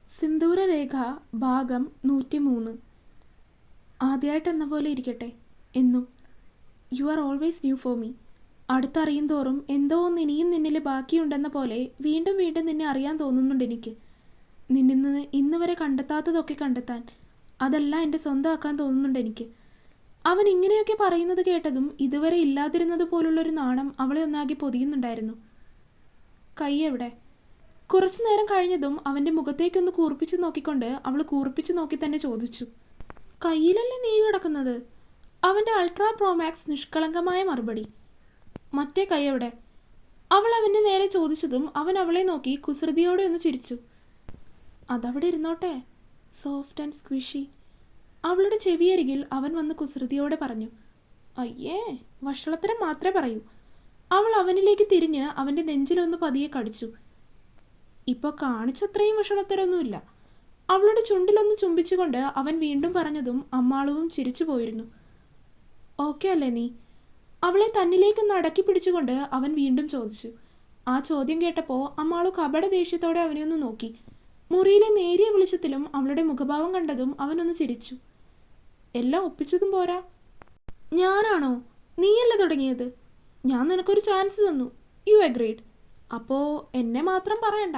സിന്ദൂരരേഖ ഭാഗം 103. ആദ്യമായിട്ടെന്ന പോലെ ഇരിക്കട്ടെ എന്നും. You are always new for me. അടുത്തറിയും തോറും എന്തോ ഒന്ന് ഇനിയും നിന്നിൽ ബാക്കിയുണ്ടെന്ന പോലെ വീണ്ടും വീണ്ടും നിന്നെ അറിയാൻ തോന്നുന്നുണ്ട് എനിക്ക്. നിന്നിൽ നിന്ന് ഇന്ന് വരെ കണ്ടെത്താത്തതൊക്കെ കണ്ടെത്താൻ, അതെല്ലാം എൻ്റെ സ്വന്തമാക്കാൻ തോന്നുന്നുണ്ട് എനിക്ക്. അവൻ ഇങ്ങനെയൊക്കെ പറയുന്നത് കേട്ടതും ഇതുവരെ ഇല്ലാതിരുന്നത് പോലുള്ളൊരു നാണം അവളെ ഒന്നാകെ പൊതിയുന്നുണ്ടായിരുന്നു. കൈ എവിടെ? കുറച്ചു നേരം കഴിഞ്ഞതും അവൻ്റെ മുഖത്തേക്കൊന്ന് കൂർപ്പിച്ചു നോക്കിക്കൊണ്ട് അവൾ കൂർപ്പിച്ചു നോക്കി തന്നെ ചോദിച്ചു. കയ്യിലല്ലേ നീ കിടക്കുന്നത്? അവൻ്റെ അൾട്രാ പ്രോമാക്സ് നിഷ്കളങ്കമായ മറുപടി. മറ്റേ കൈ എവിടെ? അവൾ അവൻ്റെ നേരെ ചോദിച്ചതും അവൻ അവളെ നോക്കി കുസൃതിയോടെ ഒന്ന് ചിരിച്ചു. അതവിടെ ഇരുന്നോട്ടെ, സോഫ്റ്റ് ആൻഡ് സ്ക്വിഷി. അവളുടെ ചെവിയരികിൽ അവൻ വന്ന് കുസൃതിയോടെ പറഞ്ഞു. അയ്യേ, വഷളത്തരം മാത്രമേ പറയൂ. അവൾ അവനിലേക്ക് തിരിഞ്ഞ് അവൻ്റെ നെഞ്ചിലൊന്ന് പതിയെ കടിച്ചു. ഇപ്പോൾ കാണിച്ചത്രയും വഷളത്തരൊന്നുമില്ല. അവളുടെ ചുണ്ടിലൊന്ന് ചുംബിച്ചുകൊണ്ട് അവൻ വീണ്ടും പറഞ്ഞതും അമ്മാളവും ചിരിച്ചു പോയിരുന്നു. ഓക്കെ അല്ലേ നീ? അവളെ തന്നിലേക്കൊന്ന് അടക്കി പിടിച്ചുകൊണ്ട് അവൻ വീണ്ടും ചോദിച്ചു. ആ ചോദ്യം കേട്ടപ്പോൾ അമ്മാളു കപട ദേഷ്യത്തോടെ അവനെ ഒന്ന് നോക്കി. മുറിയിലെ നേരിയ വെളിച്ചത്തിലും അവളുടെ മുഖഭാവം കണ്ടതും അവനൊന്ന് ചിരിച്ചു. എല്ലാം ഒപ്പിച്ചതും പോരാ. ഞാനാണോ? നീയല്ല തുടങ്ങിയത്. ഞാൻ നിനക്കൊരു ചാൻസ് തന്നു. You agreed. അപ്പോൾ എന്നെ മാത്രം പറയണ്ട.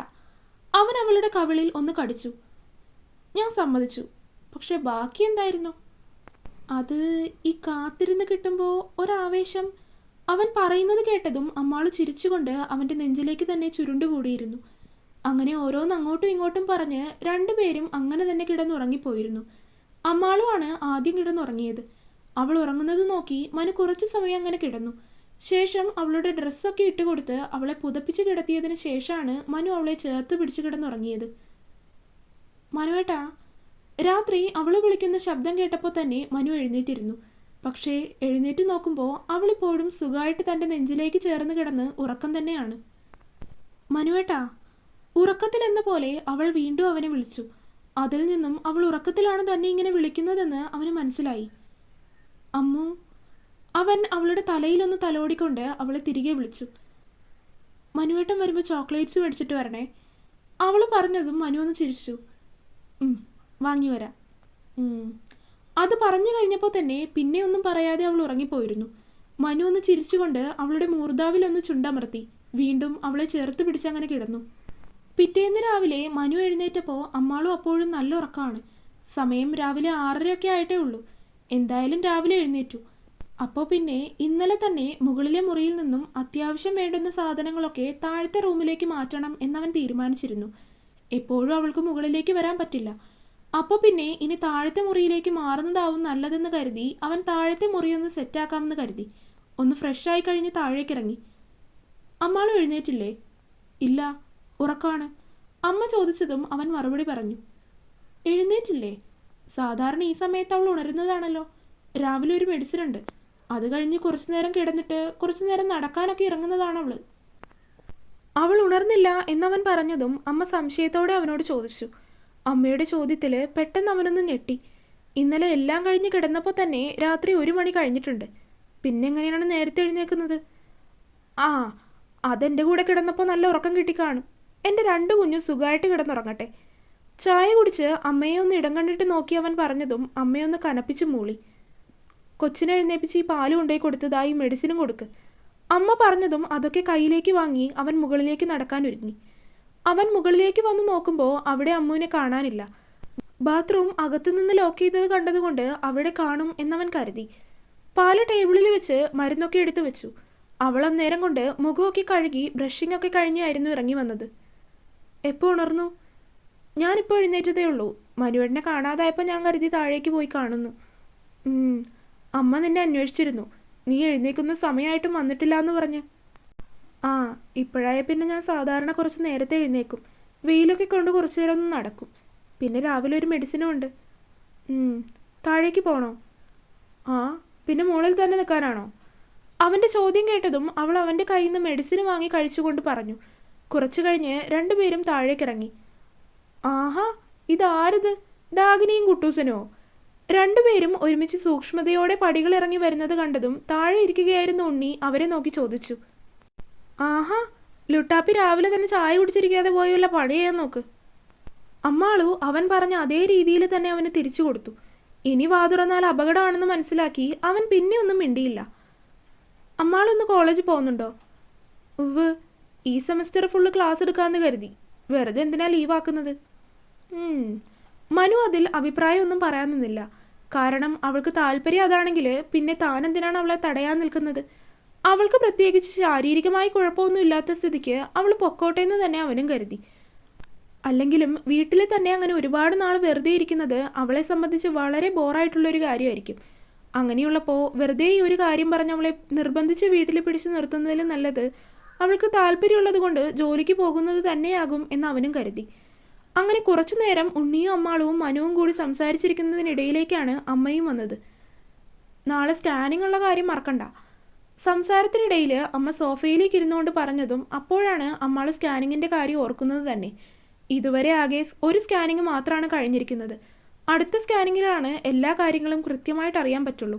അവൻ അവളുടെ കവിളിൽ ഒന്ന് കടിച്ചു. ഞാൻ സമ്മതിച്ചു. പക്ഷെ ബാക്കി എന്തായിരുന്നു? അത് ഈ കാത്തിരുന്ന് കിട്ടുമ്പോൾ ഒരാവേശം. അവൻ പറയുന്നത് കേട്ടതും അമ്മാള് ചിരിച്ചുകൊണ്ട് അവൻ്റെ നെഞ്ചിലേക്ക് തന്നെ ചുരുണ്ടുകൂടിയിരുന്നു. അങ്ങനെ ഓരോന്ന് അങ്ങോട്ടും ഇങ്ങോട്ടും പറഞ്ഞ് രണ്ടുപേരും അങ്ങനെ തന്നെ കിടന്നുറങ്ങിപ്പോയിരുന്നു. അമ്മാളുമാണ് ആദ്യം കിടന്നുറങ്ങിയത്. അവൾ ഉറങ്ങുന്നത് നോക്കി മനു കുറച്ചു സമയം അങ്ങനെ കിടന്നു. ശേഷം അവളുടെ ഡ്രസ്സൊക്കെ ഇട്ടുകൊടുത്ത് അവളെ പുതപ്പിച്ച് കിടത്തിയതിന് ശേഷമാണ് മനു അവളെ ചേർത്ത് പിടിച്ച് കിടന്നുറങ്ങിയത്. മനുവേട്ടാ. രാത്രി അവൾ വിളിക്കുന്ന ശബ്ദം കേട്ടപ്പോൾ തന്നെ മനു എഴുന്നേറ്റിരുന്നു. പക്ഷേ എഴുന്നേറ്റ് നോക്കുമ്പോൾ അവളിപ്പോഴും സുഖമായിട്ട് തൻ്റെ നെഞ്ചിലേക്ക് ചേർന്ന് കിടന്ന് ഉറക്കം തന്നെയാണ്. മനുവേട്ടാ. ഉറക്കത്തിലെന്ന പോലെ അവൾ വീണ്ടും അവനെ വിളിച്ചു. അതിൽ നിന്നും അവൾ ഉറക്കത്തിലാണ് തന്നെ ഇങ്ങനെ വിളിക്കുന്നതെന്ന് അവന് മനസ്സിലായി. അമ്മു. അവൻ അവളുടെ തലയിലൊന്ന് തലോടിക്കൊണ്ട് അവളെ തിരികെ വിളിച്ചു. മനുവേട്ടൻ വരുമ്പോൾ ചോക്ലേറ്റ്സ് മേടിച്ചിട്ട് വരണേ. അവൾ പറഞ്ഞതും മനു ഒന്ന് ചിരിച്ചു. വാങ്ങി വരാം. അത് പറഞ്ഞു കഴിഞ്ഞപ്പോൾ തന്നെ പിന്നെ ഒന്നും പറയാതെ അവൾ ഉറങ്ങിപ്പോയിരുന്നു. മനു ഒന്ന് ചിരിച്ചുകൊണ്ട് അവളുടെ മൂർധാവിലൊന്ന് ചുണ്ടമർത്തി വീണ്ടും അവളെ ചേർത്ത് പിടിച്ചങ്ങനെ കിടന്നു. പിറ്റേന്ന് രാവിലെ മനു എഴുന്നേറ്റപ്പോൾ അമ്മാളും അപ്പോഴും നല്ല ഉറക്കമാണ്. സമയം രാവിലെ 6:30 ആയിട്ടേ ഉള്ളൂ. എന്തായാലും രാവിലെ എഴുന്നേറ്റു. അപ്പോൾ പിന്നെ ഇന്നലെ തന്നെ മുകളിലെ മുറിയിൽ നിന്നും അത്യാവശ്യം വേണ്ടുന്ന സാധനങ്ങളൊക്കെ താഴത്തെ റൂമിലേക്ക് മാറ്റണം എന്നവൻ തീരുമാനിച്ചിരുന്നു. എപ്പോഴും അവൾക്ക് മുകളിലേക്ക് വരാൻ പറ്റില്ല. അപ്പോൾ പിന്നെ ഇനി താഴത്തെ മുറിയിലേക്ക് മാറുന്നതാവും നല്ലതെന്ന് കരുതി അവൻ താഴത്തെ മുറിയൊന്ന് സെറ്റാക്കാമെന്ന് കരുതി. ഒന്ന് ഫ്രഷായി കഴിഞ്ഞ് താഴേക്കിറങ്ങി. അമ്മാളും എഴുന്നേറ്റില്ലേ? ഇല്ല, ഉറക്കമാണ്. അമ്മ ചോദിച്ചതും അവൻ മറുപടി പറഞ്ഞു. എഴുന്നേറ്റില്ലേ? സാധാരണ ഈ സമയത്ത് അവൾ ഉണരുന്നതാണല്ലോ. രാവിലെ ഒരു മെഡിസിൻ ഉണ്ട്. അത് കഴിഞ്ഞ് കുറച്ചു നേരം കിടന്നിട്ട് കുറച്ചു നേരം നടക്കാനൊക്കെ ഇറങ്ങുന്നതാണ് അവൾ. അവൾ ഉണർന്നില്ല എന്നവൻ പറഞ്ഞതും അമ്മ സംശയത്തോടെ അവനോട് ചോദിച്ചു. അമ്മയുടെ ചോദ്യത്തിൽ പെട്ടെന്ന് അവനൊന്ന് ഞെട്ടി. ഇന്നലെ എല്ലാം കഴിഞ്ഞ് കിടന്നപ്പോൾ തന്നെ രാത്രി 1 മണി കഴിഞ്ഞിട്ടുണ്ട്. പിന്നെങ്ങനെയാണ് നേരത്തെ എഴുന്നേക്കുന്നത്? ആ, അതെൻ്റെ കൂടെ കിടന്നപ്പോൾ നല്ല ഉറക്കം കിട്ടിക്കാണും. എൻ്റെ 2 കുഞ്ഞും സുഖമായിട്ട് കിടന്നുറങ്ങട്ടെ. ചായ കുടിച്ച് അമ്മയെ ഒന്ന് ഇടം കണ്ടിട്ട് നോക്കി അവൻ പറഞ്ഞതും അമ്മയൊന്ന് കനപ്പിച്ച് മൂളി. കൊച്ചിനെ എഴുന്നേപ്പിച്ച് ഈ പാല് കൊണ്ടുപോയി കൊടുത്തതായി മെഡിസിനും കൊടുക്ക്. അമ്മ പറഞ്ഞതും അതൊക്കെ കയ്യിലേക്ക് വാങ്ങി അവൻ മുകളിലേക്ക് നടക്കാൻ ഒരുങ്ങി. അവൻ മുകളിലേക്ക് വന്ന് നോക്കുമ്പോൾ അവിടെ അമ്മുവിനെ കാണാനില്ല. ബാത്റൂം അകത്തുനിന്ന് ലോക്ക് ചെയ്തത് കണ്ടതുകൊണ്ട് അവിടെ കാണും എന്നവൻ കരുതി. പാല് ടേബിളിൽ വെച്ച് മരുന്നൊക്കെ എടുത്തു വെച്ചു. അവൾ അന്നേരം കൊണ്ട് മുഖമൊക്കെ കഴുകി ബ്രഷിംഗ് ഒക്കെ കഴിഞ്ഞായിരുന്നു ഇറങ്ങി വന്നത്. എപ്പോൾ ഉണർന്നു? ഞാനിപ്പോൾ എഴുന്നേറ്റതേ ഉള്ളൂ. മനുവേട്ടനെ കാണാതായപ്പോൾ ഞാൻ കരുതി താഴേക്ക് പോയി കാണുന്നു. അമ്മ നിന്നെ അന്വേഷിച്ചിരുന്നു. നീ എഴുന്നേക്കുന്ന സമയമായിട്ടും വന്നിട്ടില്ല എന്ന് പറഞ്ഞ്. ആ, ഇപ്പോഴായ പിന്നെ ഞാൻ സാധാരണ കുറച്ച് നേരത്തെ എഴുന്നേക്കും. വെയിലൊക്കെ കൊണ്ട് കുറച്ചു നേരം ഒന്ന് നടക്കും. പിന്നെ രാവിലെ ഒരു മെഡിസിനും ഉണ്ട്. താഴേക്ക് പോകണോ? ആ, പിന്നെ മുകളിൽ തന്നെ നിൽക്കാനാണോ? അവൻ്റെ ചോദ്യം കേട്ടതും അവൾ അവൻ്റെ കയ്യിൽ നിന്ന് മെഡിസിൻ വാങ്ങി കഴിച്ചുകൊണ്ട് പറഞ്ഞു. കുറച്ചു കഴിഞ്ഞ് രണ്ടുപേരും താഴേക്കിറങ്ങി. ആഹാ, ഇതാരത്? ഡാഗിനിയും കുട്ടൂസനോ? രണ്ടുപേരും ഒരുമിച്ച് സൂക്ഷ്മതയോടെ പടികളിറങ്ങി വരുന്നത് കണ്ടതും താഴെ ഇരിക്കുകയായിരുന്ന ഉണ്ണി അവരെ നോക്കി ചോദിച്ചു. ആഹാ, ലുട്ടാപ്പി രാവിലെ തന്നെ ചായ കുടിച്ചിരിക്കാതെ പോയി വല്ല പണി ചെയ്യാൻ നോക്ക്. അമ്മാളു അവൻ പറഞ്ഞ അതേ രീതിയിൽ തന്നെ അവന് തിരിച്ചു കൊടുത്തു. ഇനി വാതുറന്നാൽ അപകടമാണെന്ന് മനസ്സിലാക്കി അവൻ പിന്നെ ഒന്നും മിണ്ടിയില്ല. അമ്മാളൊന്ന് കോളേജിൽ പോകുന്നുണ്ടോ? ഉവ്, ഈ സെമസ്റ്റർ ഫുള്ള് ക്ലാസ് എടുക്കാമെന്ന് കരുതി. വെറുതെ എന്തിനാ ലീവാക്കുന്നത്? മനു അതിൽ അഭിപ്രായമൊന്നും പറയാൻ നിന്നില്ല. കാരണം അവൾക്ക് താല്പര്യം അതാണെങ്കിൽ പിന്നെ താൻ എന്തിനാണ് അവളെ തടയാൻ നിൽക്കുന്നത്? അവൾക്ക് പ്രത്യേകിച്ച് ശാരീരികമായി കുഴപ്പമൊന്നും ഇല്ലാത്ത സ്ഥിതിക്ക് അവൾ പൊക്കോട്ടെ എന്ന് തന്നെ അവനും കരുതി. അല്ലെങ്കിലും വീട്ടിൽ തന്നെ അങ്ങനെ ഒരുപാട് നാൾ വെറുതെ ഇരിക്കുന്നത് അവളെ സംബന്ധിച്ച് വളരെ ബോറായിട്ടുള്ളൊരു കാര്യമായിരിക്കും. അങ്ങനെയുള്ളപ്പോൾ വെറുതെ ഈ ഒരു കാര്യം പറഞ്ഞ് അവളെ നിർബന്ധിച്ച് വീട്ടിൽ പിടിച്ചു നിർത്തുന്നതിലും നല്ലത് അവൾക്ക് താല്പര്യമുള്ളത് കൊണ്ട് ജോലിക്ക് പോകുന്നത് തന്നെയാകും എന്ന് അവനും കരുതി. അങ്ങനെ കുറച്ചു നേരം ഉണ്ണിയും അമ്മാളും മനുവും കൂടി സംസാരിച്ചിരിക്കുന്നതിനിടയിലേക്കാണ് അമ്മയും വന്നത്. നാളെ സ്കാനിംഗ് ഉള്ള കാര്യം മറക്കണ്ട. സംസാരത്തിനിടയിൽ അമ്മ സോഫയിലേക്ക് ഇരുന്നുകൊണ്ട് പറഞ്ഞതും അപ്പോഴാണ് അമ്മാൾ സ്കാനിങ്ങിൻ്റെ കാര്യം ഓർക്കുന്നത് തന്നെ. ഇതുവരെ ആകെ ഒരു സ്കാനിങ് മാത്രമാണ് കഴിഞ്ഞിരിക്കുന്നത്. അടുത്ത സ്കാനിങ്ങിലാണ് എല്ലാ കാര്യങ്ങളും കൃത്യമായിട്ട് അറിയാൻ പറ്റുള്ളൂ.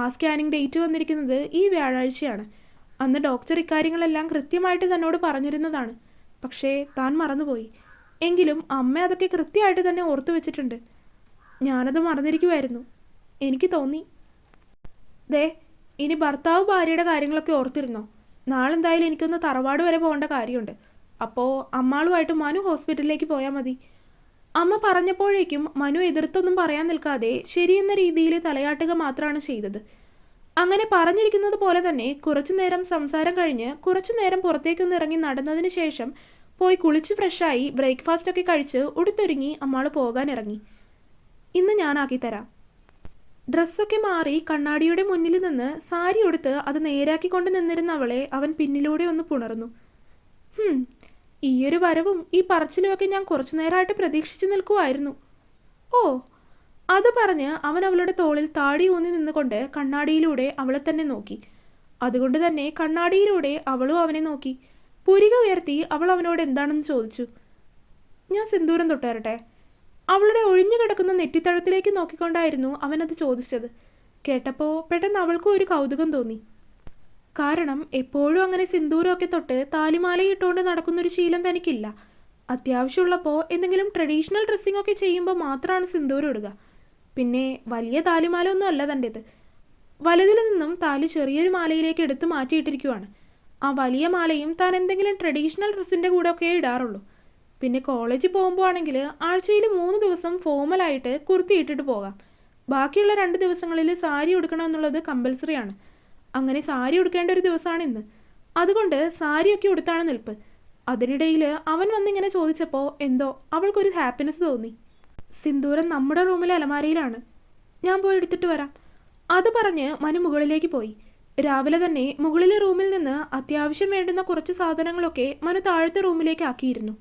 ആ സ്കാനിങ് ഡേറ്റ് വന്നിരിക്കുന്നത് ഈ വ്യാഴാഴ്ചയാണ്. അന്ന് ഡോക്ടർ ഇക്കാര്യങ്ങളെല്ലാം കൃത്യമായിട്ട് തന്നോട് പറഞ്ഞിരുന്നതാണ്. പക്ഷേ താൻ മറന്നുപോയി. എങ്കിലും അമ്മ അതൊക്കെ കൃത്യമായിട്ട് തന്നെ ഓർത്തു വെച്ചിട്ടുണ്ട്. ഞാനത് മറന്നിരിക്കുമായിരുന്നു. എനിക്ക് തോന്നി. ദേ, ഇനി ഭർത്താവ് ഭാര്യയുടെ കാര്യങ്ങളൊക്കെ ഓർത്തിരുന്നോ? നാളെ എന്തായാലും എനിക്കൊന്ന് തറവാട് വരെ പോകേണ്ട കാര്യമുണ്ട്. അപ്പോൾ അമ്മാളുമായിട്ട് മനു ഹോസ്പിറ്റലിലേക്ക് പോയാൽ മതി. അമ്മ പറഞ്ഞപ്പോഴേക്കും മനു എതിർത്തൊന്നും പറയാൻ നിൽക്കാതെ ശരിയെന്ന രീതിയിൽ തലയാട്ടുക മാത്രമാണ് ചെയ്തത്. അങ്ങനെ പറഞ്ഞിരിക്കുന്നത് പോലെ തന്നെ കുറച്ചു നേരം സംസാരം കഴിഞ്ഞ് കുറച്ചു നേരം പുറത്തേക്കൊന്ന് ഇറങ്ങി നടന്നതിന് ശേഷം പോയി കുളിച്ച് ഫ്രഷായി ബ്രേക്ക്ഫാസ്റ്റൊക്കെ കഴിച്ച് ഉടുത്തൊരുങ്ങി അമ്മാൾ പോകാൻ ഇറങ്ങി. ഇന്ന് ഞാനാക്കി തരാം. ഡ്രസ്സൊക്കെ മാറി കണ്ണാടിയുടെ മുന്നിൽ നിന്ന് സാരി ഉടുത്ത് അത് നേരാക്കിക്കൊണ്ട് നിന്നിരുന്ന അവളെ അവൻ പിന്നിലൂടെ ഒന്ന് പുണർന്നു. ഈയൊരു വരവും ഈ പറച്ചിലുമൊക്കെ ഞാൻ കുറച്ചു നേരമായിട്ട് പ്രതീക്ഷിച്ചു നിൽക്കുമായിരുന്നു. ഓ, അത് പറഞ്ഞ് അവൻ അവളുടെ തോളിൽ താടി ഊന്നി നിന്നുകൊണ്ട് കണ്ണാടിയിലൂടെ അവളെ തന്നെ നോക്കി. അതുകൊണ്ട് തന്നെ കണ്ണാടിയിലൂടെ അവളും അവനെ നോക്കി. പുരിക ഉയർത്തി അവൾ അവനോട് എന്താണെന്ന് ചോദിച്ചു. ഞാൻ സിന്ദൂരം തൊട്ടുതരട്ടെ? അവളുടെ ഒഴിഞ്ഞു കിടക്കുന്ന നെറ്റിത്തടത്തിലേക്ക് നോക്കിക്കൊണ്ടായിരുന്നു അവനത് ചോദിച്ചത്. കേട്ടപ്പോൾ പെട്ടെന്ന് അവൾക്കും ഒരു കൗതുകം തോന്നി. കാരണം എപ്പോഴും അങ്ങനെ സിന്ദൂരമൊക്കെ തൊട്ട് താലിമാലയിട്ടുകൊണ്ട് നടക്കുന്നൊരു ശീലം തനിക്കില്ല. അത്യാവശ്യമുള്ളപ്പോൾ എന്തെങ്കിലും ട്രഡീഷണൽ ഡ്രസ്സിംഗ് ഒക്കെ ചെയ്യുമ്പോൾ മാത്രമാണ് സിന്ദൂരം ഇടുക. പിന്നെ വലിയ താലിമാല ഒന്നും അല്ല തൻ്റേത്. വലുതിൽ നിന്നും താലി ചെറിയൊരു മാലയിലേക്ക് എടുത്ത് മാറ്റിയിട്ടിരിക്കുവാണ്. ആ വലിയ മാലയും താൻ എന്തെങ്കിലും ട്രഡീഷണൽ ഡ്രസ്സിൻ്റെ കൂടെ ഒക്കെ ഇടാറുള്ളൂ. പിന്നെ കോളേജിൽ പോകുമ്പോൾ ആണെങ്കിൽ ആഴ്ചയിൽ 3 ദിവസം ഫോമലായിട്ട് കുർത്തി ഇട്ടിട്ട് പോകാം. ബാക്കിയുള്ള 2 ദിവസങ്ങളിൽ സാരി ഉടുക്കണമെന്നുള്ളത് കമ്പൽസറിയാണ്. അങ്ങനെ സാരി ഉടുക്കേണ്ട ഒരു ദിവസമാണ് ഇന്ന്. അതുകൊണ്ട് സാരിയൊക്കെ ഉടുത്താണ് നിൽപ്പ്. അതിനിടയിൽ അവൻ വന്നിങ്ങനെ ചോദിച്ചപ്പോൾ എന്തോ അവൾക്കൊരു ഹാപ്പിനെസ് തോന്നി. സിന്ദൂരം നമ്മുടെ റൂമിലെ അലമാരയിലാണ്, ഞാൻ പോയി എടുത്തിട്ട് വരാം. അത് പറഞ്ഞ് മനു മുകളിലേക്ക് പോയി. രാവിലെ തന്നെ മുകളിലെ റൂമിൽ നിന്ന് അത്യാവശ്യം വേണ്ടുന്ന കുറച്ച് സാധനങ്ങളൊക്കെ മനു താഴത്തെ റൂമിലേക്ക് ആക്കിയിരുന്നു.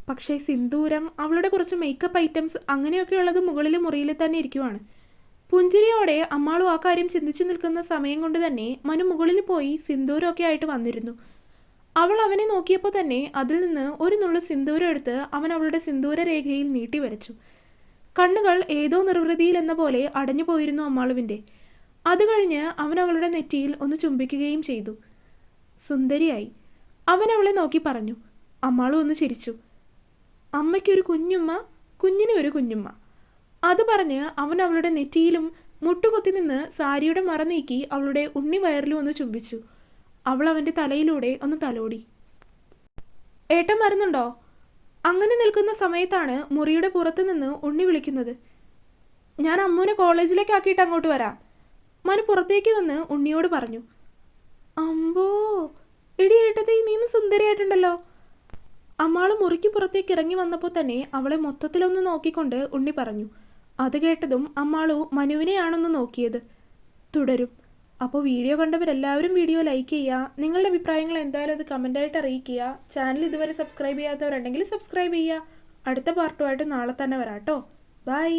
പക്ഷേ സിന്ദൂരം, അവളുടെ കുറച്ച് മേക്കപ്പ് ഐറ്റംസ് അങ്ങനെയൊക്കെയുള്ളത് മുകളിലെ മുറിയിൽ തന്നെ ഇരിക്കുവാണ്. പുഞ്ചിരിയോടെ അമ്മാളും ആ കാര്യം ചിന്തിച്ചു നിൽക്കുന്ന സമയം കൊണ്ട് തന്നെ മനു മുകളിൽ പോയി സിന്ദൂരമൊക്കെ ആയിട്ട് വന്നിരുന്നു. അവൾ അവനെ നോക്കിയപ്പോൾ തന്നെ അതിൽ നിന്ന് ഒരു നുള്ളു സിന്ദൂരം എടുത്ത് അവൻ അവളുടെ സിന്ദൂര രേഖയിൽ നീട്ടി വരച്ചു. കണ്ണുകൾ ഏതോ നിർവൃതിയിൽ എന്ന പോലെ അടഞ്ഞു പോയിരുന്നു അമ്മാളുവിൻ്റെ. അത് കഴിഞ്ഞ് അവൻ അവളുടെ നെറ്റിയിൽ ഒന്ന് ചുംബിക്കുകയും ചെയ്തു. സുന്ദരിയായി, അവൻ അവളെ നോക്കി പറഞ്ഞു. അമ്മാളും ഒന്ന് ചിരിച്ചു. അമ്മയ്ക്കൊരു കുഞ്ഞുമ്മ, കുഞ്ഞിന് ഒരു കുഞ്ഞുമ്മ. അത് പറഞ്ഞ് അവൻ അവളുടെ നെറ്റിയിലും മുട്ടുകൊത്തി നിന്ന് സാരിയുടെ മറ നീക്കി അവളുടെ ഉണ്ണി വയറിലും ഒന്ന് ചുംബിച്ചു. അവൾ അവൻ്റെ തലയിലൂടെ ഒന്ന് തലോടി. ഏട്ടൻ വരുന്നുണ്ടോ? അങ്ങനെ നിൽക്കുന്ന സമയത്താണ് മുറിയുടെ പുറത്തു നിന്ന് ഉണ്ണി വിളിക്കുന്നത്. ഞാൻ അമ്മൂനെ കോളേജിലേക്ക് ആക്കിയിട്ട് അങ്ങോട്ട് വരാം. മനു പുറത്തേക്ക് വന്ന് ഉണ്ണിയോട് പറഞ്ഞു. അമ്പോ, എടി ഏട്ടത്തി, നീന്ന് സുന്ദരിയായിട്ടുണ്ടല്ലോ. അമ്മാള് മുറിക്ക് പുറത്തേക്ക് ഇറങ്ങി വന്നപ്പോൾ തന്നെ അവളെ മൊത്തത്തിലൊന്ന് നോക്കിക്കൊണ്ട് ഉണ്ണി പറഞ്ഞു. അത് കേട്ടതും അമ്മാളു മനുവിനെയാണൊന്ന് നോക്കിയത്. തുടരും. അപ്പോൾ വീഡിയോ കണ്ടവരെല്ലാവരും വീഡിയോ ലൈക്ക് ചെയ്യുക. നിങ്ങളുടെ അഭിപ്രായങ്ങൾ എന്തായാലും അത് കമൻ്റായിട്ട് അറിയിക്കുക. ചാനൽ ഇതുവരെ സബ്സ്ക്രൈബ് ചെയ്യാത്തവരുണ്ടെങ്കിൽ സബ്സ്ക്രൈബ് ചെയ്യുക. അടുത്ത പാർട്ടുമായിട്ട് നാളെ തന്നെ വരാം കേട്ടോ. ബൈ.